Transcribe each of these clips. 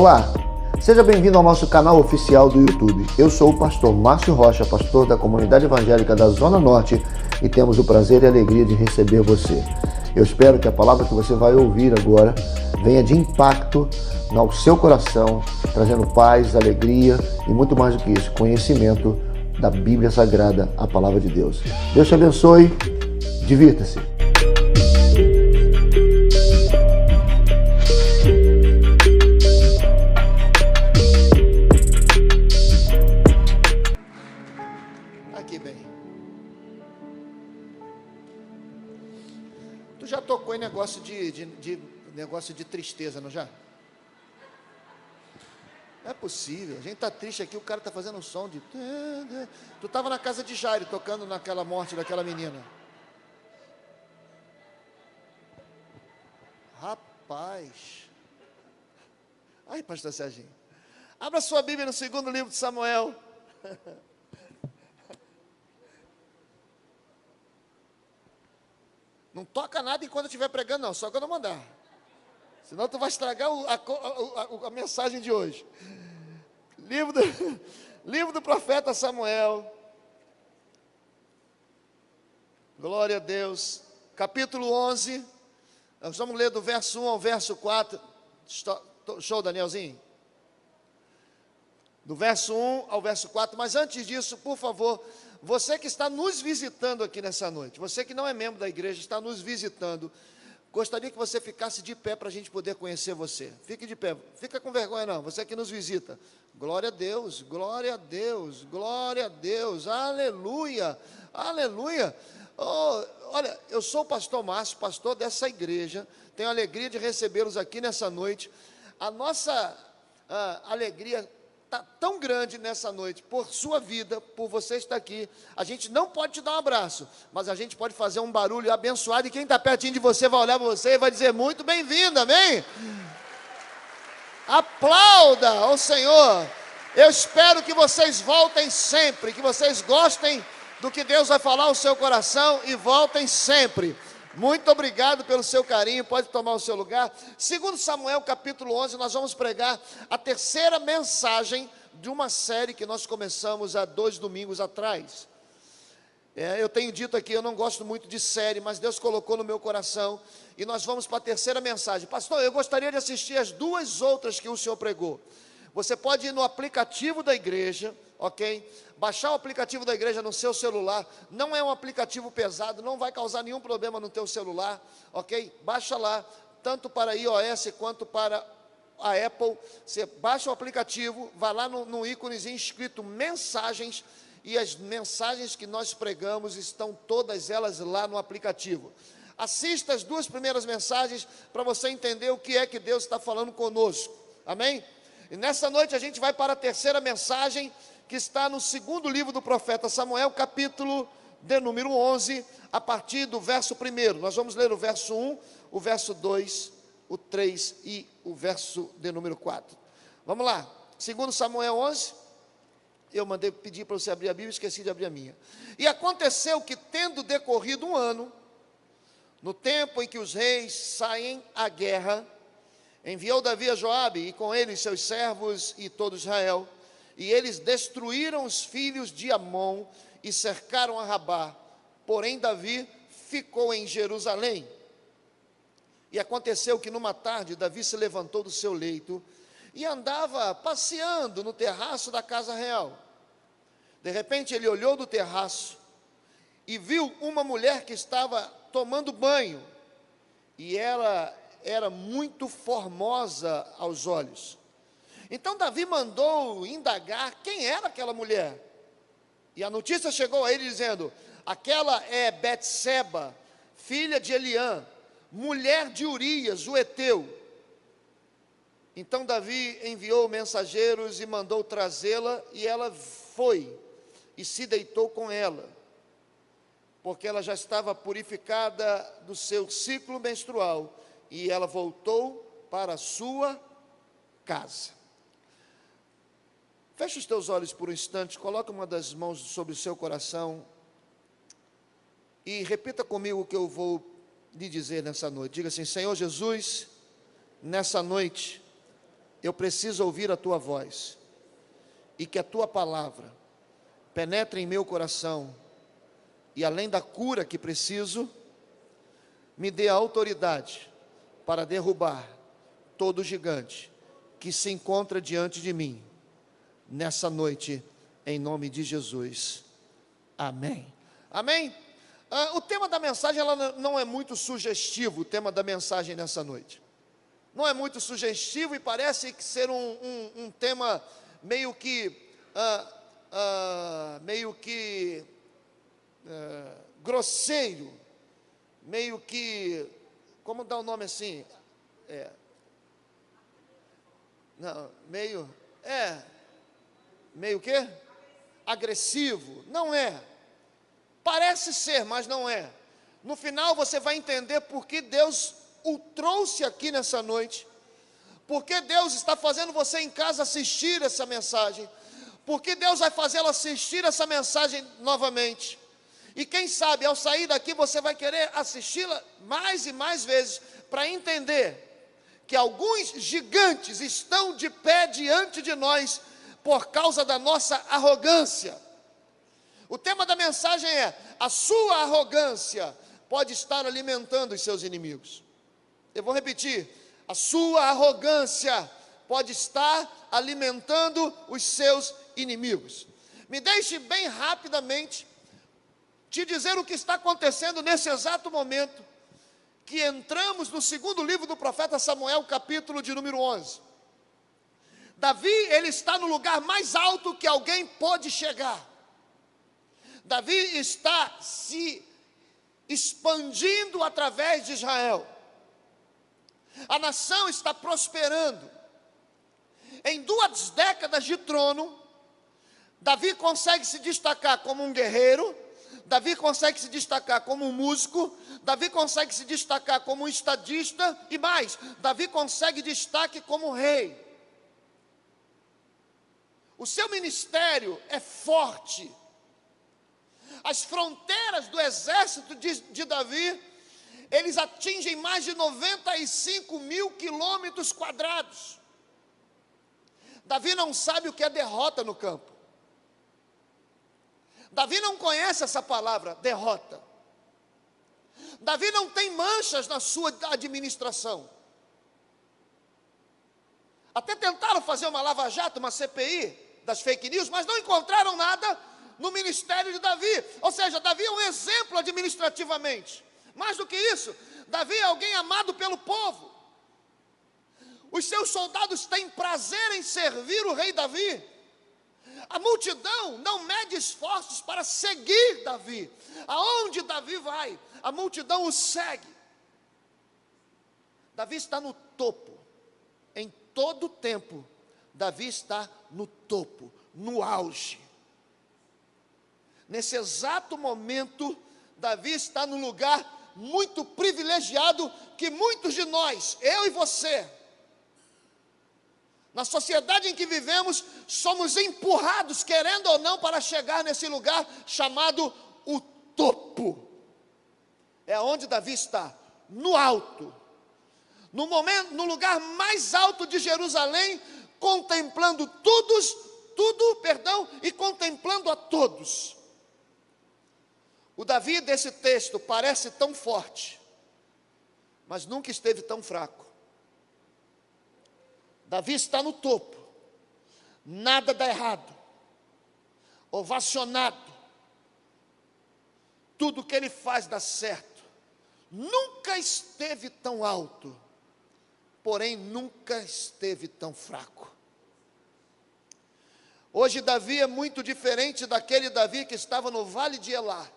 Olá, seja bem-vindo ao nosso canal oficial do YouTube. Eu sou o pastor Márcio Rocha, pastor da Comunidade Evangélica da Zona Norte, e temos o prazer e a alegria de receber você. Eu espero que a palavra que você vai ouvir agora venha de impacto ao seu coração, trazendo paz, alegria e muito mais do que isso, conhecimento da Bíblia Sagrada, a palavra de Deus. Deus te abençoe, divirta-se. Aqui bem. Tu já tocou em negócio de tristeza, não já? Não é possível, a gente tá triste aqui, o cara tá fazendo um som de... Tu tava na casa de Jairo, tocando naquela morte daquela menina. Rapaz. Ai, pastor Serginho. Abra sua Bíblia no segundo livro de Samuel. Não toca nada enquanto eu estiver pregando, não, só quando eu mandar. Senão tu vai estragar a mensagem de hoje. Livro do profeta Samuel. Glória a Deus. Capítulo 11. Nós vamos ler do verso 1 ao verso 4. Show, Danielzinho? Do verso 1 ao verso 4. Mas antes disso, por favor, você que está nos visitando aqui nessa noite, você que não é membro da igreja, está nos visitando, gostaria que você ficasse de pé para a gente poder conhecer você. Fique de pé, fica com vergonha não, você que nos visita. Glória a Deus, glória a Deus, glória a Deus, aleluia, aleluia. Oh, olha, eu sou o pastor Márcio, pastor dessa igreja, tenho a alegria de recebê-los aqui nessa noite. A nossa alegria está tão grande nessa noite, por sua vida, por você estar aqui. A gente não pode te dar um abraço, mas a gente pode fazer um barulho abençoado, e quem está pertinho de você vai olhar para você e vai dizer, muito bem-vindo, amém? Aplauda ao Senhor. Eu espero que vocês voltem sempre, que vocês gostem do que Deus vai falar ao seu coração e voltem sempre. Muito obrigado pelo seu carinho, pode tomar o seu lugar. Segundo Samuel capítulo 11, nós vamos pregar a terceira mensagem de uma série que nós começamos há 2 domingos atrás. Eu tenho dito aqui, eu não gosto muito de série, mas Deus colocou no meu coração, e nós vamos para a terceira mensagem. Pastor, eu gostaria de assistir as 2 outras que o senhor pregou. Você pode ir no aplicativo da igreja, ok? Baixar o aplicativo da igreja no seu celular, não é um aplicativo pesado, não vai causar nenhum problema no teu celular, ok? Baixa lá, tanto para iOS quanto para a Apple. Você baixa o aplicativo, vai lá no íconezinho escrito mensagens, e as mensagens que nós pregamos estão todas elas lá no aplicativo. Assista as 2 primeiras mensagens para você entender o que é que Deus está falando conosco, amém? E nessa noite a gente vai para a terceira mensagem, que está no segundo livro do profeta Samuel, capítulo de número 11, a partir do verso 1. Nós vamos ler o verso 1, o verso 2, o 3 e o verso de número 4. Vamos lá, segundo Samuel 11, eu mandei pedir para você abrir a Bíblia, esqueci de abrir a minha. E aconteceu que, tendo decorrido 1 ano, no tempo em que os reis saem à guerra, enviou Davi a Joabe, e com ele seus servos e todo Israel, e eles destruíram os filhos de Amon e cercaram a Rabá. Porém Davi ficou em Jerusalém. E aconteceu que numa tarde Davi se levantou do seu leito e andava passeando no terraço da casa real. De repente ele olhou do terraço e viu uma mulher que estava tomando banho, e ela era muito formosa aos olhos. Então Davi mandou indagar quem era aquela mulher. E a notícia chegou a ele dizendo, aquela é Betseba, filha de Eliã, mulher de Urias, o heteu. Então Davi enviou mensageiros e mandou trazê-la, e ela foi e se deitou com ela, porque ela já estava purificada do seu ciclo menstrual, e ela voltou para a sua casa. Feche os teus olhos por um instante, coloca uma das mãos sobre o seu coração e repita comigo o que eu vou lhe dizer nessa noite. Diga assim, Senhor Jesus, nessa noite eu preciso ouvir a tua voz, e que a tua palavra penetre em meu coração, e além da cura que preciso, me dê a autoridade para derrubar todo gigante que se encontra diante de mim, nessa noite, em nome de Jesus. Amém. Amém? O tema da mensagem, ela não é muito sugestivo, o tema da mensagem nessa noite. Não é muito sugestivo e parece que ser um tema meio que grosseiro, meio que, como dá o nome assim? Meio que? Agressivo. Não é. Parece ser, mas não é. No final você vai entender por que Deus o trouxe aqui nessa noite, por que Deus está fazendo você em casa assistir essa mensagem, por que Deus vai fazê-lo assistir essa mensagem novamente. E quem sabe, ao sair daqui, você vai querer assisti-la mais e mais vezes, para entender que alguns gigantes estão de pé diante de nós, por causa da nossa arrogância. O tema da mensagem é: a sua arrogância pode estar alimentando os seus inimigos. Eu vou repetir: a sua arrogância pode estar alimentando os seus inimigos. Me deixe bem rapidamente te dizer o que está acontecendo nesse exato momento, que entramos no segundo livro do profeta Samuel, capítulo de número 11. Davi, ele está no lugar mais alto que alguém pode chegar. Davi está se expandindo através de Israel. A nação está prosperando. Em 2 décadas de trono, Davi consegue se destacar como um guerreiro, Davi consegue se destacar como um músico, Davi consegue se destacar como um estadista, e mais, Davi consegue destaque como rei. O seu ministério é forte. As fronteiras do exército de Davi, eles atingem mais de 95 mil quilômetros quadrados. Davi não sabe o que é derrota no campo. Davi não conhece essa palavra, derrota. Davi não tem manchas na sua administração. Até tentaram fazer uma lava-jato, uma CPI das fake news, mas não encontraram nada no ministério de Davi. Ou seja, Davi é um exemplo administrativamente. Mais do que isso, Davi é alguém amado pelo povo. Os seus soldados têm prazer em servir o rei Davi. A multidão não mede esforços para seguir Davi. Aonde Davi vai, a multidão o segue. Davi está no topo. Em todo o tempo, Davi está no topo, no auge. Nesse exato momento, Davi está num lugar muito privilegiado, que muitos de nós, eu e você, na sociedade em que vivemos, somos empurrados, querendo ou não, para chegar nesse lugar chamado o topo. É onde Davi está, no alto, no lugar mais alto de Jerusalém, contemplando tudo, e contemplando a todos. O Davi desse texto parece tão forte, mas nunca esteve tão fraco. Davi está no topo, nada dá errado, ovacionado, tudo que ele faz dá certo. Nunca esteve tão alto, porém nunca esteve tão fraco. Hoje Davi é muito diferente daquele Davi que estava no vale de Elá.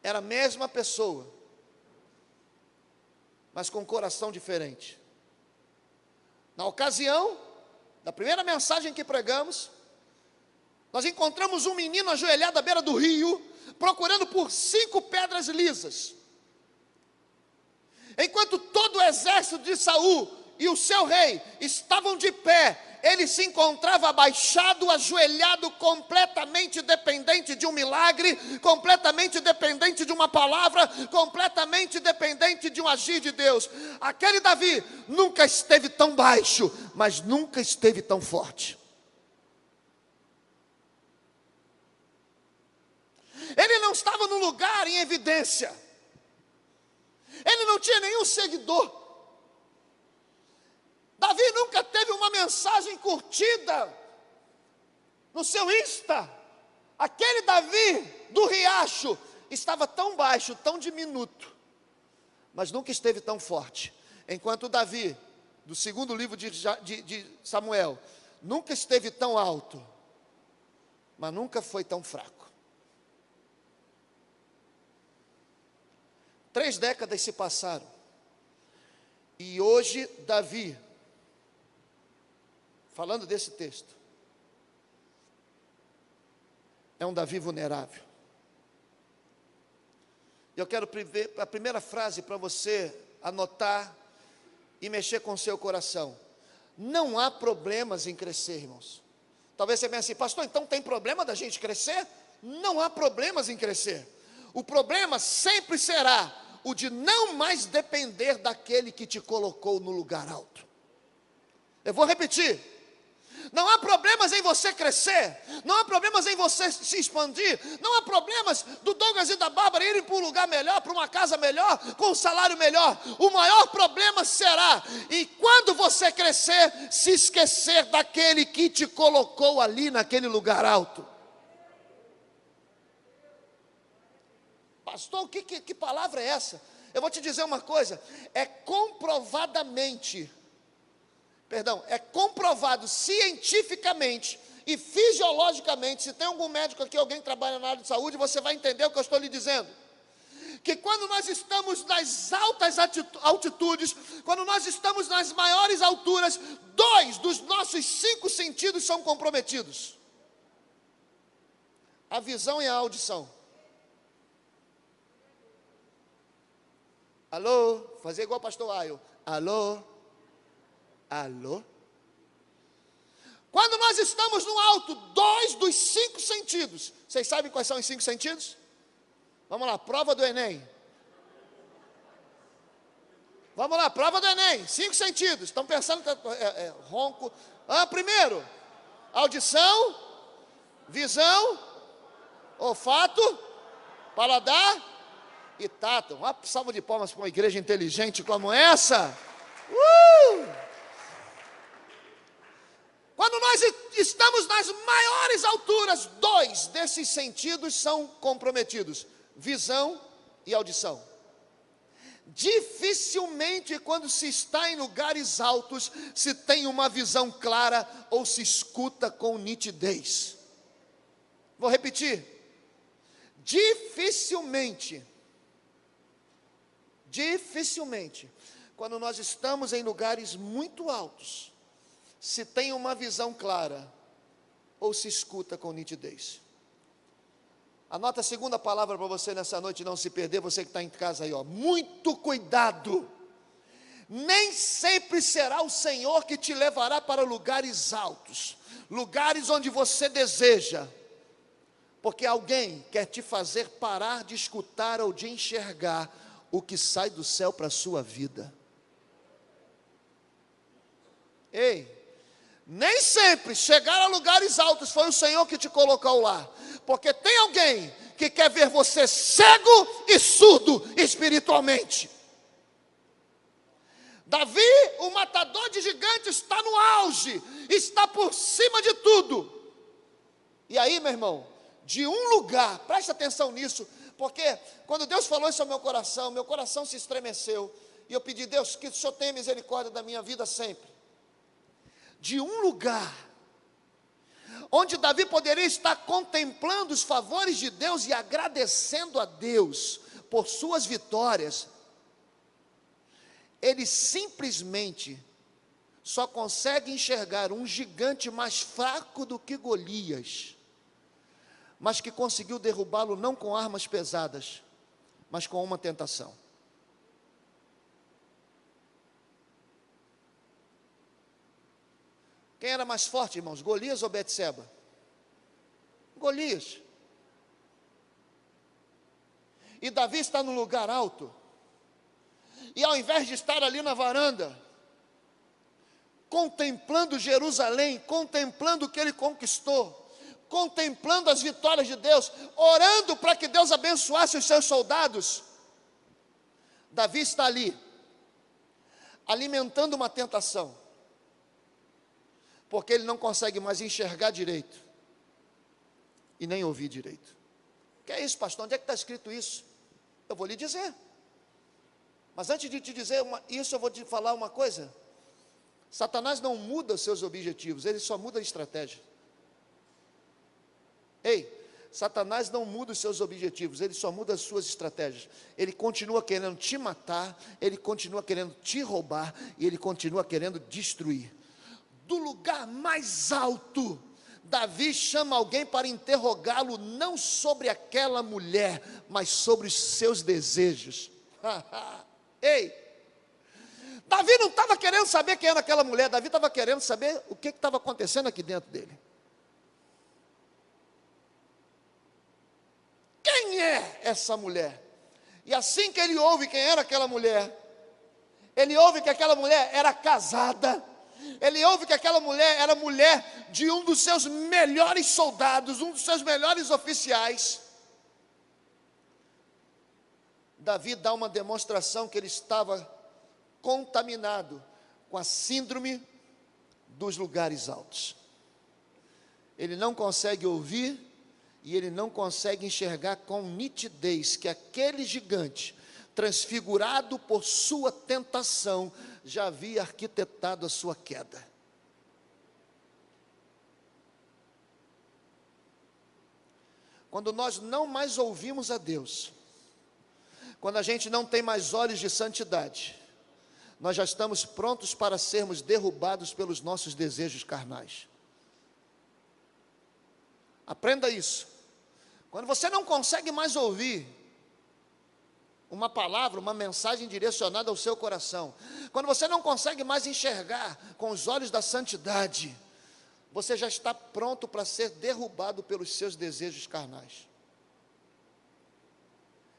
Era a mesma pessoa, mas com um coração diferente. Na ocasião da primeira mensagem que pregamos, nós encontramos um menino ajoelhado à beira do rio, procurando por 5 pedras lisas. Enquanto todo o exército de Saul e o seu rei estavam de pé, ele se encontrava abaixado, ajoelhado, completamente dependente de um milagre, completamente dependente de uma palavra, completamente dependente de um agir de Deus. Aquele Davi nunca esteve tão baixo, mas nunca esteve tão forte. Ele não estava num lugar em evidência. Ele não tinha nenhum seguidor. Davi nunca teve uma mensagem curtida no seu Insta. Aquele Davi do riacho estava tão baixo, tão diminuto, mas nunca esteve tão forte. Enquanto o Davi, do segundo livro de Samuel, nunca esteve tão alto, mas nunca foi tão fraco. 3 décadas se passaram, e hoje Davi, falando desse texto, é um Davi vulnerável. Eu quero a primeira frase para você anotar e mexer com o seu coração. Não há problemas em crescer, irmãos. Talvez você pense assim, pastor, então tem problema da gente crescer? Não há problemas em crescer. O problema sempre será o de não mais depender daquele que te colocou no lugar alto. Eu vou repetir. Não há problemas em você crescer, não há problemas em você se expandir, não há problemas do Douglas e da Bárbara irem para um lugar melhor, para uma casa melhor, com um salário melhor. O maior problema será, e quando você crescer, se esquecer daquele que te colocou ali naquele lugar alto. Pastor, que palavra é essa? Eu vou te dizer uma coisa, é comprovado cientificamente e fisiologicamente. Se tem algum médico aqui, alguém que trabalha na área de saúde, você vai entender o que eu estou lhe dizendo. Que quando nós estamos nas altas altitudes, quando nós estamos nas maiores alturas, 2 dos nossos 5 sentidos são comprometidos: a visão e a audição. Alô? Fazer igual o pastor Ayo. Alô? Alô? Quando nós estamos no alto, 2 dos 5 sentidos. Vocês sabem quais são os 5 sentidos? Vamos lá, prova do Enem. Vamos lá, prova do Enem. 5 sentidos. Estão pensando que ronco. Primeiro, audição, visão, olfato, paladar e tato. Uma salva de palmas para uma igreja inteligente como essa. Quando nós estamos nas maiores alturas, 2 desses sentidos são comprometidos: visão e audição. Dificilmente, quando se está em lugares altos, se tem uma visão clara ou se escuta com nitidez. Vou repetir. Dificilmente, quando nós estamos em lugares muito altos, se tem uma visão clara ou se escuta com nitidez. Anota a segunda palavra para você nessa noite não se perder, você que está em casa aí, ó. Muito cuidado. Nem sempre será o Senhor que te levará para lugares altos, lugares onde você deseja, porque alguém quer te fazer parar de escutar ou de enxergar o que sai do céu para a sua vida. Ei, nem sempre chegar a lugares altos foi o Senhor que te colocou lá, porque tem alguém que quer ver você cego e surdo espiritualmente. Davi, o matador de gigantes, está no auge, está por cima de tudo. E aí, meu irmão, de um lugar, preste atenção nisso, porque quando Deus falou isso ao meu coração se estremeceu, e eu pedi: Deus, que o Senhor tenha misericórdia da minha vida sempre. De um lugar onde Davi poderia estar contemplando os favores de Deus e agradecendo a Deus por suas vitórias, ele simplesmente só consegue enxergar um gigante mais fraco do que Golias, mas que conseguiu derrubá-lo não com armas pesadas, mas com uma tentação. Quem era mais forte, irmãos? Golias ou Betseba? Golias. E Davi está num lugar alto. E ao invés de estar ali na varanda, contemplando Jerusalém, contemplando o que ele conquistou, contemplando as vitórias de Deus, orando para que Deus abençoasse os seus soldados, Davi está ali, alimentando uma tentação, porque ele não consegue mais enxergar direito, e nem ouvir direito. Que é isso, pastor? Onde é que está escrito isso? Eu vou lhe dizer. Mas antes de te dizer isso, eu vou te falar uma coisa. Satanás não muda os seus objetivos, ele só muda a estratégia. Ei, Satanás não muda os seus objetivos, ele só muda as suas estratégias. Ele continua querendo te matar, ele continua querendo te roubar, e ele continua querendo destruir. Do lugar mais alto, Davi chama alguém para interrogá-lo, não sobre aquela mulher, mas sobre os seus desejos. Ei, Davi não estava querendo saber quem era aquela mulher, Davi estava querendo saber o que estava acontecendo aqui dentro dele. Quem é essa mulher? E assim que ele ouve quem era aquela mulher, ele ouve que aquela mulher era casada, ele ouve que aquela mulher era mulher de um dos seus melhores soldados, um dos seus melhores oficiais. Davi dá uma demonstração que ele estava contaminado com a síndrome dos lugares altos. Ele não consegue ouvir e ele não consegue enxergar com nitidez que aquele gigante, transfigurado por sua tentação, já havia arquitetado a sua queda. Quando nós não mais ouvimos a Deus, quando a gente não tem mais olhos de santidade, nós já estamos prontos para sermos derrubados pelos nossos desejos carnais. Aprenda isso. Quando você não consegue mais ouvir uma palavra, uma mensagem direcionada ao seu coração, quando você não consegue mais enxergar com os olhos da santidade, você já está pronto para ser derrubado pelos seus desejos carnais.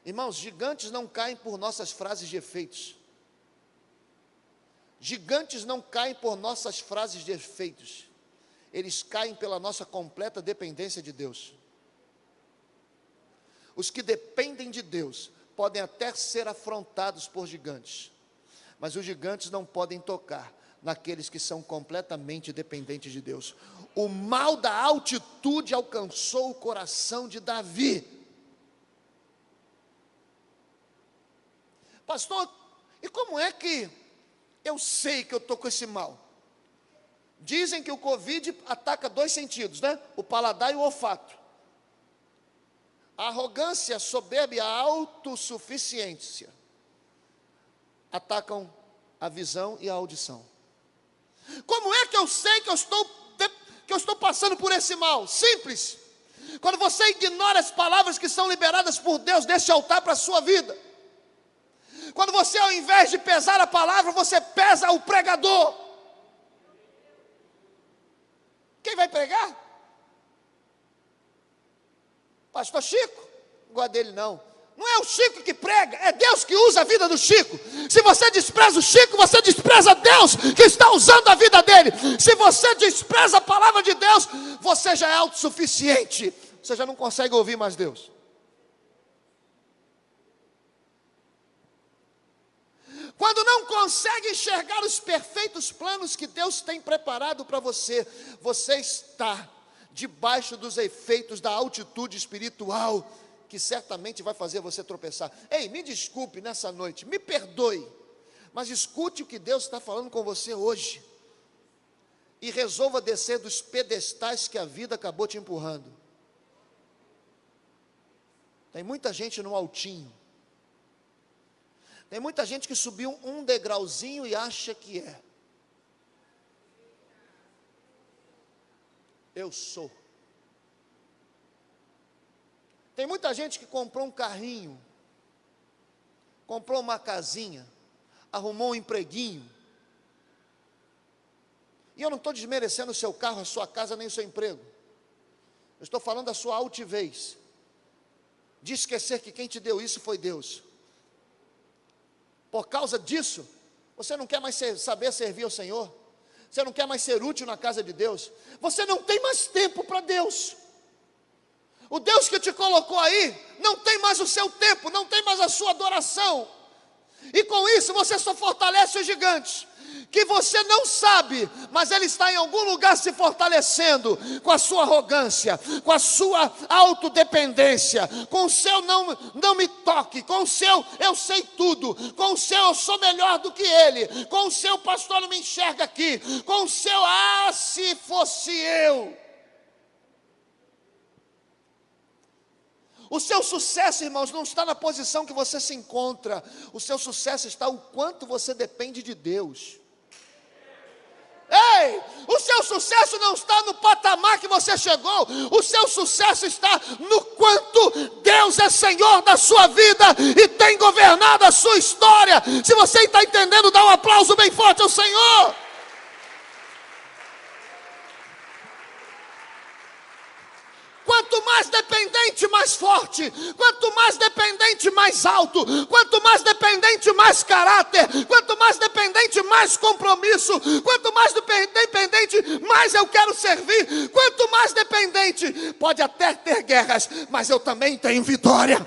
Irmãos, gigantes não caem por nossas frases de efeitos. Gigantes não caem por nossas frases de efeitos. Eles caem pela nossa completa dependência de Deus. Os que dependem de Deus podem até ser afrontados por gigantes, mas os gigantes não podem tocar naqueles que são completamente dependentes de Deus. O mal da altitude alcançou o coração de Davi. Pastor, e como é que eu sei que eu estou com esse mal? Dizem que o Covid ataca dois sentidos, né? O paladar e o olfato. A arrogância, a soberba e a autossuficiência atacam a visão e a audição. Como é que eu sei que eu estou passando por esse mal? Simples. Quando você ignora as palavras que são liberadas por Deus deste altar para a sua vida. Quando você, ao invés de pesar a palavra, você pesa o pregador. Quem vai pregar? Pastor Chico? Não gosto dele não. Não é o Chico que prega, é Deus que usa a vida do Chico. Se você despreza o Chico, você despreza Deus que está usando a vida dele. Se você despreza a palavra de Deus, você já é autossuficiente. Você já não consegue ouvir mais Deus. Quando não consegue enxergar os perfeitos planos que Deus tem preparado para você, você está debaixo dos efeitos da altitude espiritual, que certamente vai fazer você tropeçar. Ei, me desculpe nessa noite, me perdoe, mas escute o que Deus está falando com você hoje, e resolva descer dos pedestais que a vida acabou te empurrando. Tem muita gente no altinho, tem muita gente que subiu um degrauzinho e acha que é. Eu sou. Tem muita gente que comprou um carrinho, comprou uma casinha, arrumou um empreguinho, E eu não estou desmerecendo o seu carro, a sua casa, nem o seu emprego. Eu estou falando da sua altivez, de esquecer que quem te deu isso foi Deus. Por causa disso, você não quer mais saber servir ao Senhor, você não quer mais ser útil na casa de Deus, você não tem mais tempo para Deus. O Deus que te colocou aí, não tem mais o seu tempo, não tem mais a sua adoração, e com isso você só fortalece os gigantes, que você não sabe, mas ele está em algum lugar se fortalecendo, com a sua arrogância, com a sua autodependência, com o seu não me toque, com o seu eu sei tudo, com o seu eu sou melhor do que ele, com o seu pastor não me enxerga aqui, com o seu se fosse eu. O seu sucesso, irmãos, não está na posição que você se encontra, o seu sucesso está o quanto você depende de Deus. Ei, o seu sucesso não está no patamar que você chegou, o seu sucesso está no quanto Deus é Senhor da sua vida e tem governado a sua história. Se você está entendendo, dá um aplauso bem forte ao Senhor. Quanto mais dependente, mais forte. Quanto mais dependente, mais alto. Quanto mais dependente, mais caráter. Quanto mais dependente, mais compromisso. Quanto mais dependente, mais eu quero servir. Quanto mais dependente, pode até ter guerras, mas eu também tenho vitória.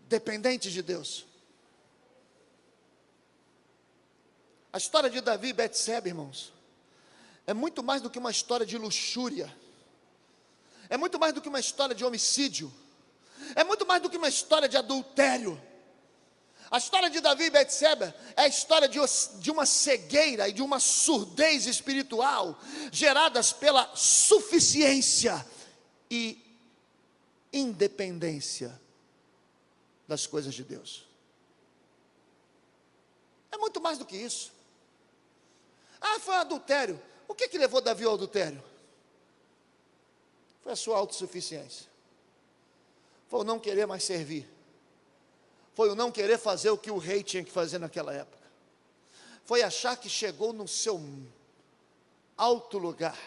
Dependente de Deus. A história de Davi e Betseba, irmãos, é muito mais do que uma história de luxúria, é muito mais do que uma história de homicídio, é muito mais do que uma história de adultério. A história de Davi e Betseba é a história de uma cegueira e de uma surdez espiritual, geradas pela suficiência e independência das coisas de Deus. É muito mais do que isso. Foi um adultério. O que levou Davi ao adultério? Foi a sua autossuficiência. Foi o não querer mais servir. Foi o não querer fazer o que o rei tinha que fazer naquela época. Foi achar que chegou no seu alto lugar.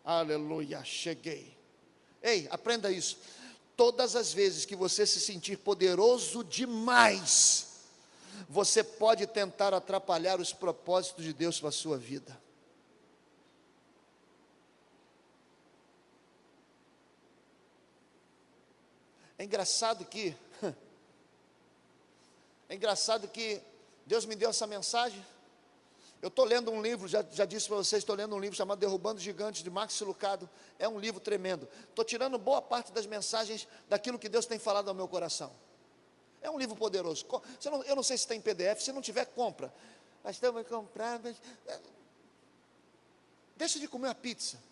Aleluia, cheguei. Ei, aprenda isso. Todas as vezes que você se sentir poderoso demais, você pode tentar atrapalhar os propósitos de Deus para a sua vida. É engraçado que Deus me deu essa mensagem. Eu estou lendo um livro, já disse para vocês, estou lendo um livro chamado Derrubando Gigantes, de Max Lucado. É um livro tremendo. Estou tirando boa parte das mensagens daquilo que Deus tem falado ao meu coração. É um livro poderoso. Eu não sei se tem PDF, se não tiver, compra. Pastor, vai comprar, mas... Deixa de comer a pizza.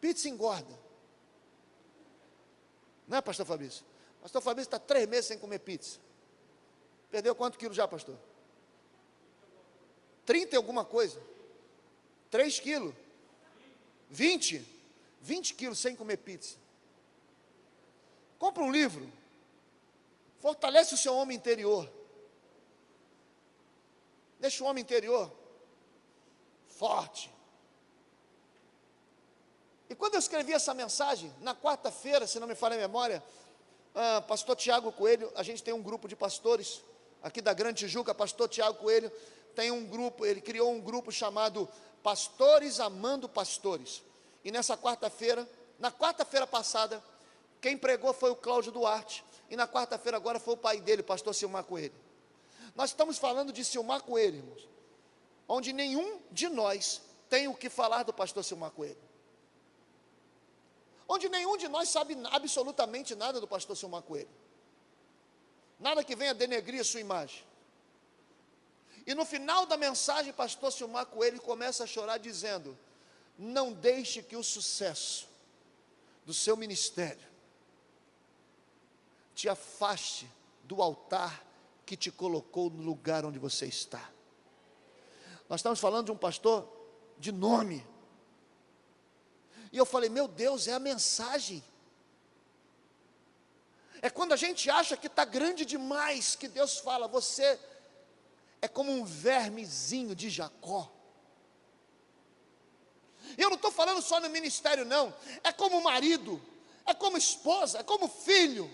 Pizza engorda. Não é, pastor Fabrício? Pastor Fabrício está 3 meses sem comer pizza. Perdeu quantos quilos já, pastor? 30 e alguma coisa. 3 quilos. 20 quilos sem comer pizza. Compra um livro. Fortalece o seu homem interior. Deixa o homem interior forte. E quando eu escrevi essa mensagem, na quarta-feira, se não me falha a memória, pastor Tiago Coelho, a gente tem um grupo de pastores, aqui da Grande Tijuca, pastor Tiago Coelho, tem um grupo, ele criou um grupo chamado Pastores Amando Pastores. E na quarta-feira passada, quem pregou foi o Cláudio Duarte, e na quarta-feira agora foi o pai dele, o pastor Silmar Coelho. Nós estamos falando de Silmar Coelho, irmãos, onde nenhum de nós tem o que falar do pastor Silmar Coelho. Onde nenhum de nós sabe absolutamente nada do pastor Silmar Coelho. Nada que venha denegrir a sua imagem. E no final da mensagem, pastor Silmar Coelho começa a chorar dizendo: não deixe que o sucesso do seu ministério te afaste do altar que te colocou no lugar onde você está. Nós estamos falando de um pastor de nome. E eu falei, meu Deus, é a mensagem. É quando a gente acha que está grande demais, que Deus fala, você é como um vermezinho de Jacó. Eu não estou falando só no ministério, não. É como marido, é como esposa, é como filho.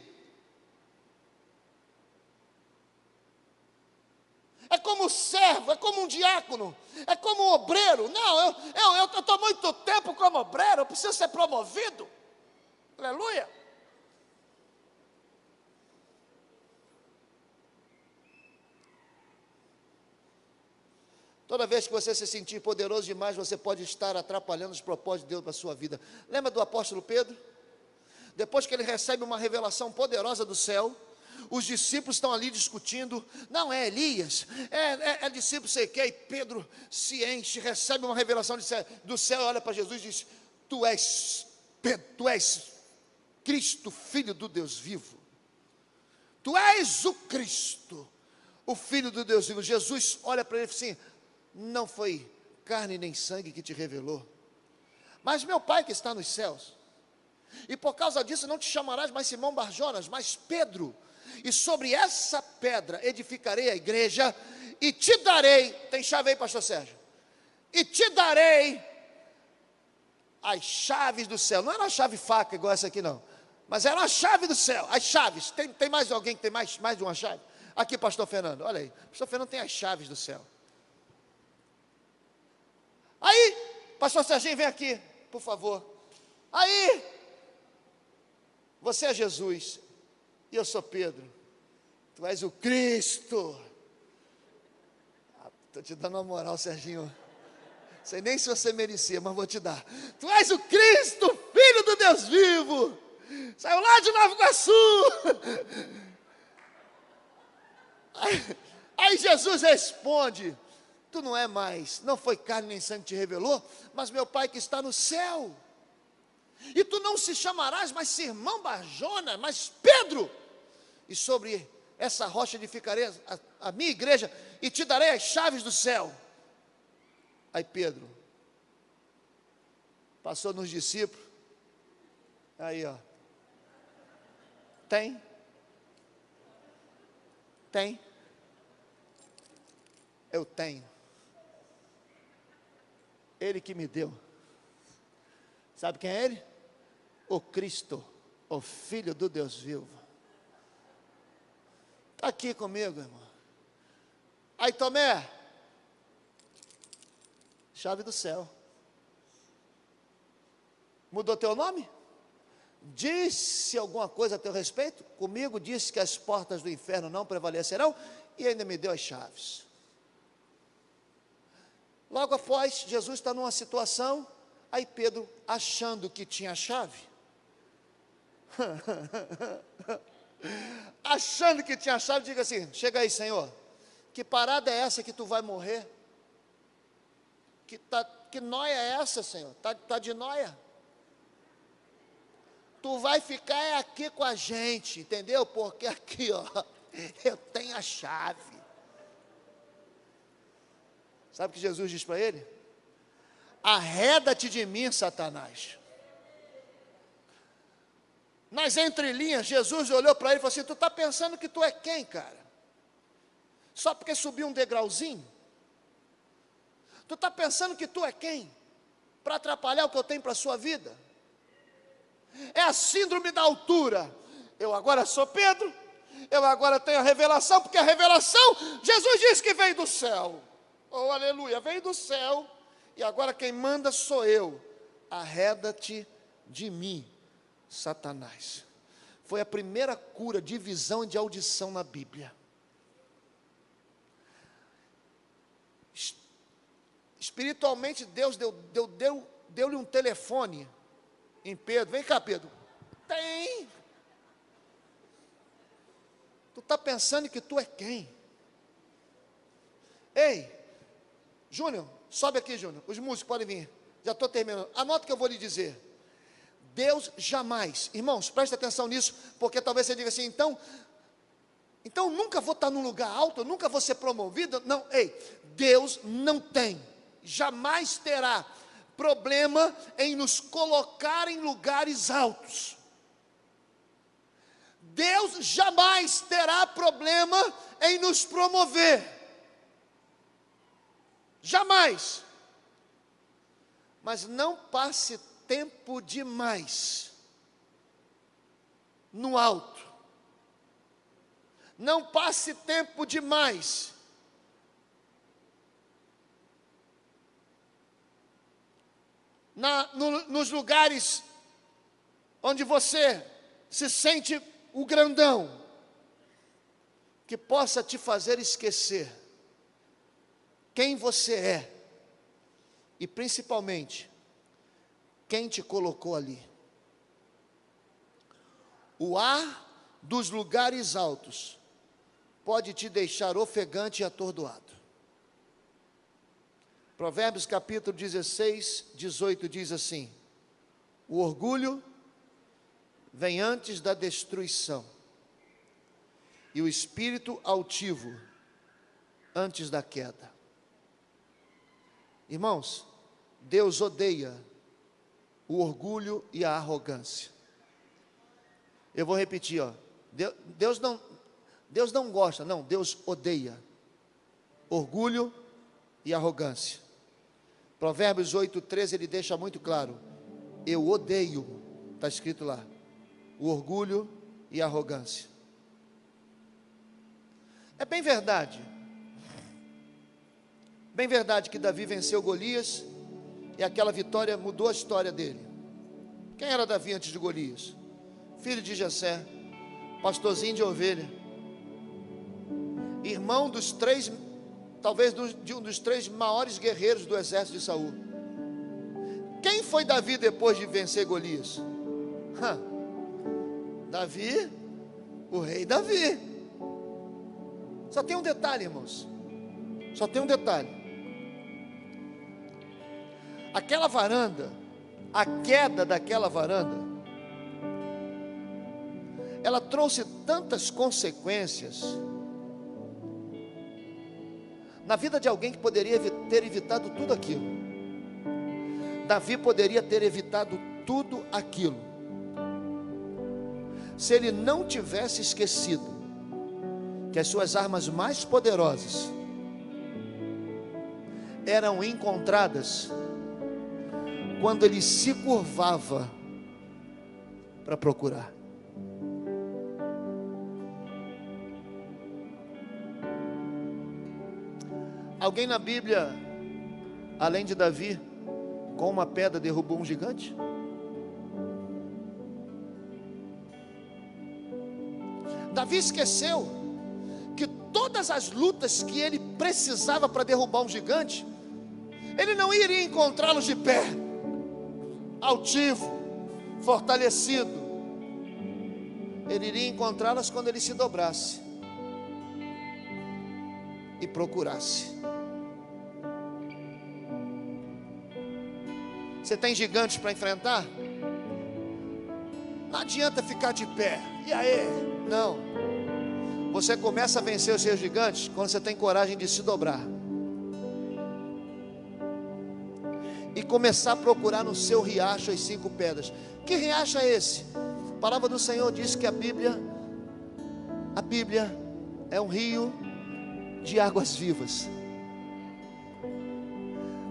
É como servo, é como um diácono, é como um obreiro. Não, eu estou muito tempo como obreiro, eu preciso ser promovido. Aleluia. Toda vez que você se sentir poderoso demais, você pode estar atrapalhando os propósitos de Deus para a sua vida. Lembra do apóstolo Pedro? Depois que ele recebe uma revelação poderosa do céu, os discípulos estão ali discutindo, não é Elias, é discípulo sei que, e Pedro se enche, recebe uma revelação do céu, olha para Jesus e diz, tu és Pedro, tu és Cristo, Filho do Deus vivo, tu és o Cristo, o Filho do Deus vivo. Jesus olha para ele e diz assim, não foi carne nem sangue que te revelou, mas meu Pai que está nos céus, e por causa disso não te chamarás mais Simão Barjonas, mas Pedro, e sobre essa pedra edificarei a igreja, e te darei, tem chave aí pastor Sérgio, e te darei as chaves do céu. Não era uma chave faca igual essa aqui não, mas era uma chave do céu, as chaves. Tem mais alguém que tem mais de uma chave? Aqui pastor Fernando, olha aí, pastor Fernando tem as chaves do céu. Aí, pastor Serginho, vem aqui, por favor. Aí, você é Jesus, e eu sou Pedro, tu és o Cristo. Estou te dando uma moral, Serginho, sei nem se você merecia, mas vou te dar. Tu és o Cristo, Filho do Deus vivo, saiu lá de Nova Iguaçu. Aí Jesus responde, tu não é mais, não foi carne nem sangue que te revelou, mas meu Pai que está no céu. E tu não se chamarás mais Simão Barjona, mas Pedro, e sobre essa rocha edificarei a minha igreja, e te darei as chaves do céu. Aí Pedro passou nos discípulos, aí ó, tem, eu tenho, ele que me deu. Sabe quem é ele? O Cristo, o Filho do Deus vivo. Está aqui comigo, irmão. Aí Tomé, chave do céu. Mudou teu nome? Disse alguma coisa a teu respeito? Comigo disse que as portas do inferno não prevalecerão e ainda me deu as chaves. Logo após, Jesus está numa situação, aí Pedro, achando que tinha a chave, achando que tinha a chave, diga assim, chega aí Senhor, que parada é essa que tu vai morrer? Que nóia é essa, Senhor? Tá de nóia? Tu vai ficar aqui com a gente, entendeu? Porque aqui, ó, eu tenho a chave. Sabe o que Jesus diz para ele? Arreda-te de mim, Satanás. Nas entrelinhas, Jesus olhou para ele e falou assim, tu está pensando que tu é quem, cara? Só porque subiu um degrauzinho? Tu está pensando que tu é quem? Para atrapalhar o que eu tenho para a sua vida? É a síndrome da altura. Eu agora sou Pedro, eu agora tenho a revelação, porque a revelação, Jesus disse que veio do céu. Oh, aleluia, veio do céu, e agora quem manda sou eu. Arreda-te de mim, Satanás. Foi a primeira cura de visão e de audição na Bíblia. Espiritualmente Deus deu-lhe um telefone em Pedro. Vem cá, Pedro. Tem. Tu está pensando que tu é quem? Ei, Júnior, sobe aqui, Júnior. Os músicos podem vir. Já estou terminando. Anota o que eu vou lhe dizer. Deus jamais, irmãos, preste atenção nisso, porque talvez você diga assim, então nunca vou estar num lugar alto, eu nunca vou ser promovido. Não, ei, Deus não tem, jamais terá problema em nos colocar em lugares altos. Deus jamais terá problema em nos promover. jamais. Mas não passe tempo demais no alto. Não passe tempo demais nos lugares onde você se sente o grandão, que possa te fazer esquecer quem você é e principalmente quem te colocou ali. O ar dos lugares altos pode te deixar ofegante e atordoado. Provérbios capítulo 16, 18 diz assim: o orgulho vem antes da destruição, e o espírito altivo antes da queda. Irmãos, Deus odeia o orgulho e a arrogância. Eu vou repetir, Deus não gosta, não, Deus odeia orgulho e arrogância. Provérbios 8:13, ele deixa muito claro: eu odeio, está escrito lá, o orgulho e a arrogância. É bem verdade que Davi venceu Golias, e aquela vitória mudou a história dele. Quem era Davi antes de Golias? Filho de Jessé, pastorzinho de ovelha, irmão dos três, talvez de um dos três maiores guerreiros do exército de Saul. Quem foi Davi depois de vencer Golias? Davi, o rei Davi. Só tem um detalhe, irmãos, só tem um detalhe. Aquela varanda, a queda daquela varanda, ela trouxe tantas consequências na vida de alguém que poderia ter evitado tudo aquilo. Davi poderia ter evitado tudo aquilo se ele não tivesse esquecido que as suas armas mais poderosas eram encontradas quando ele se curvava para procurar. Alguém na Bíblia, além de Davi, com uma pedra derrubou um gigante? Davi esqueceu que todas as lutas que ele precisava para derrubar um gigante, ele não iria encontrá-los de pé, altivo, fortalecido. Ele iria encontrá-las quando ele se dobrasse e procurasse. Você tem gigantes para enfrentar? Não adianta ficar de pé. E aí? Não. Você começa a vencer os seus gigantes quando você tem coragem de se dobrar e começar a procurar no seu riacho as 5 pedras. Que riacho é esse? A palavra do Senhor diz que a Bíblia é um rio de águas vivas.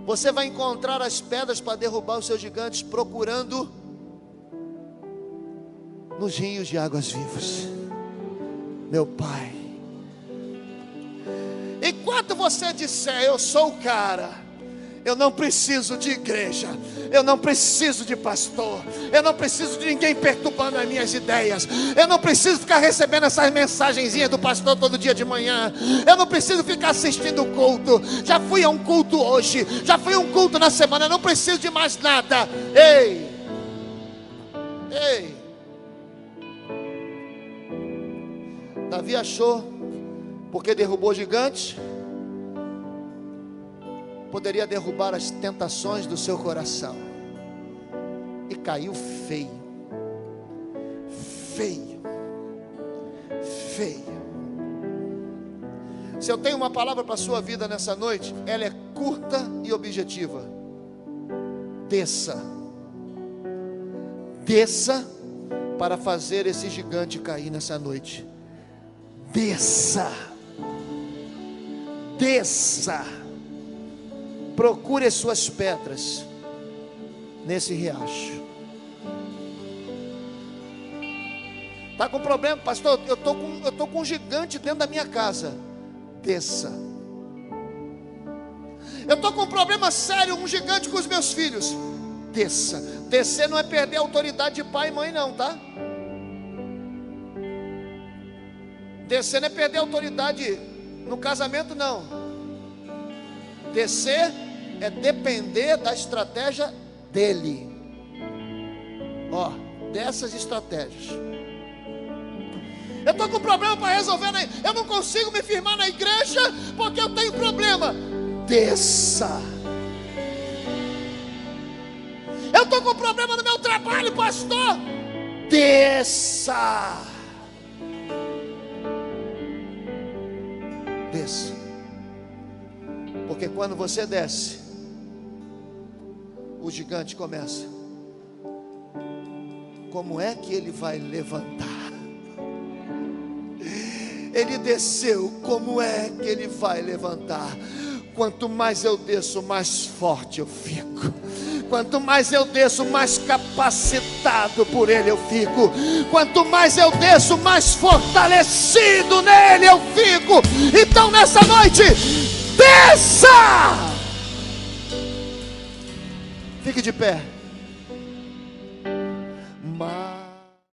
Você vai encontrar as pedras para derrubar os seus gigantes procurando nos rios de águas vivas. Meu Pai, enquanto você disser eu sou o cara, eu não preciso de igreja, eu não preciso de pastor, eu não preciso de ninguém perturbando as minhas ideias, eu não preciso ficar recebendo essas mensagenzinhas do pastor todo dia de manhã, eu não preciso ficar assistindo o culto, já fui a um culto hoje, já fui a um culto na semana, eu não preciso de mais nada. Ei, Davi achou, porque derrubou gigantes, poderia derrubar as tentações do seu coração, e caiu feio. Se eu tenho uma palavra para a sua vida nessa noite, ela é curta e objetiva: desça para fazer esse gigante cair nessa noite. Desça. procure as suas pedras nesse riacho. Está com problema, pastor? Eu tô com um gigante dentro da minha casa. Desça. Eu estou com um problema sério, um gigante com os meus filhos. Desça. Descer não é perder a autoridade de pai e mãe, não, tá? Descer não é perder a autoridade no casamento, não. Descer é depender da estratégia dele. Ó, dessas estratégias. Eu estou com problema para resolver, eu não consigo me firmar na igreja porque eu tenho problema. Desça. Eu estou com problema no meu trabalho, pastor. Desça. Desça. Porque quando você desce, o gigante começa. Como é que ele vai levantar? Ele desceu, como é que ele vai levantar? Quanto mais eu desço, mais forte eu fico. Quanto mais eu desço, mais capacitado por ele eu fico. Quanto mais eu desço, mais fortalecido nele eu fico. Então nessa noite, desça! Fique de pé.